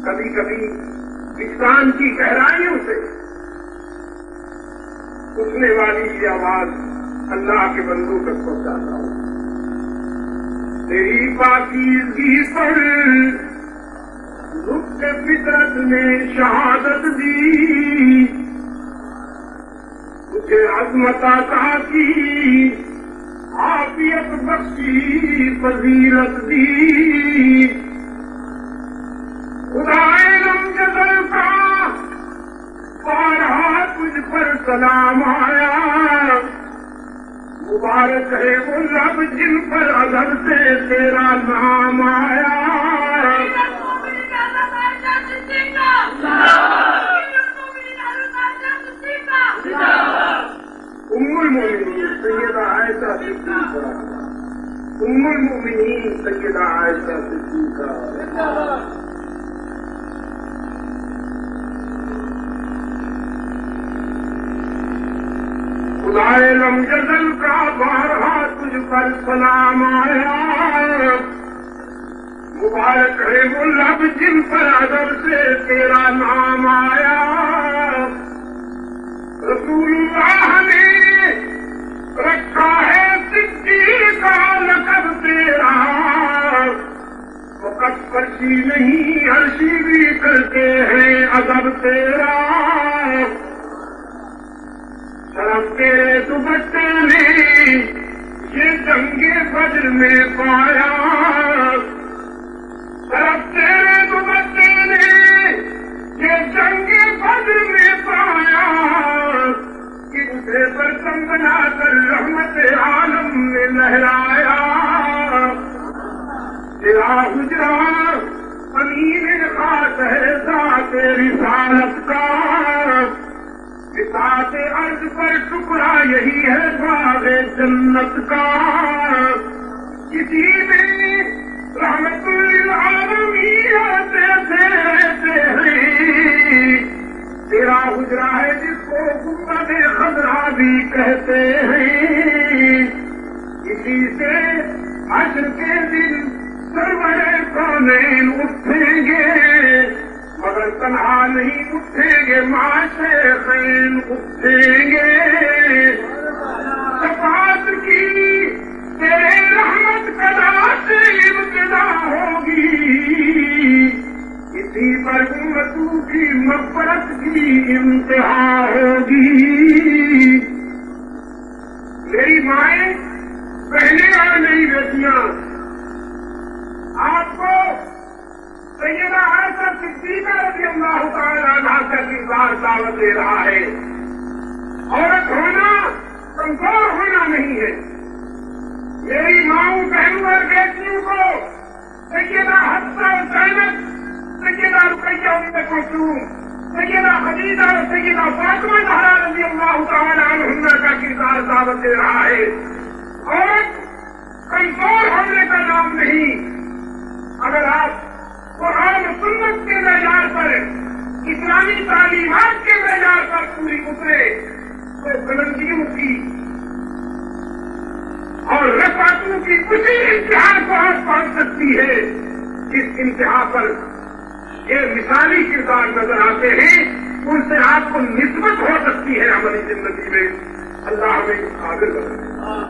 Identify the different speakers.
Speaker 1: کبھی کبھی وجدان کی گہرائیوں سے اٹھنے والی یہ آواز اللہ کے بندوں تک پہنچاتا ہوں. تیری پاکیزگی پر رخ فطرت نے شہادت دی، تجھے عظمت عطا کی، عافیت بخشی، فضیلت دی. خدائے لم جزل کا بارہا تجھ پر سلام آیا، مبارک ہے وہ رب جن پر ازل سے تیرا نام آیا. ام المؤمنین سیدہ عائشہ صدیقہ، ام المؤمنین سیدہ عائشہ صدیقہ. خدائے لم یزل کا بارہا تجھ پر سلام آیا، مبارک ہے وہ لب جن پر ادب سے تیرا نام آیا. رسول اللہ نے رکھا ہے صدیق کا لقب تیرا، فقط فرشی نہیں عرشی بھی کرتے ہیں ادب تیرا. شرف تیرے دوپٹے نے یہ جنگ بدر میں پایا، شرف تیرے دوپٹے نے یہ جنگ بدر میں پایا. اسے برتن بنا کر رحمت عالم نے لہرایا. تیرا حجرا امین خاص ہے ذات رسالت کا، بساط عرض پر ٹکڑا یہی ہے باغ جنت کا. کسی میں رحمت للعالمین رہتے ہیں، تیرا حجرا ہے جس کو گنبد خضرا بھی کہتے ہیں. اسی سے عصر کے دن سرور کونین اٹھیں گے، مگر تنہا نہیں اٹھیں گے، معاشقین اٹھیں گے. شفاعت کی تیرے رحمت قضا سے ابتدا ہوگی، اسی پر امتوں کی مغفرت کی انتہا ہوگی. میری مائیں، بہنیں اور میری بیٹیاں، آپ کو سیدہ عائشہ صدیقہ رضی اللہ تعالی عنہا کا کردار دعوت دے رہا ہے. عورت ہونا کمزور ہونا نہیں ہے. میری ماؤں، بہنوں اور بیٹیوں کو سیدہ حفصہ اور زینب، سیدہ رقیہ ام کلثوم، سیدہ خدیجہ اور سیدہ فاطمہ زہرا رضی اللہ تعالی عنہا کا کردار دعوت دے رہا ہے. عورت کمزور ہونے کا نام نہیں. اگر آپ قرآن و سنت کے معیار پر، اسلامی تعلیمات کے معیار پر پوری اترے تو بلندیوں کی اور رفعتوں کی اسی انتہا کو آپ پہنچ سکتی ہے جس انتہا پر یہ مثالی کردار نظر آتے ہیں، ان سے آپ کو نسبت ہو سکتی ہے عملی زندگی میں. اللہ ہمیں قابل بنائے.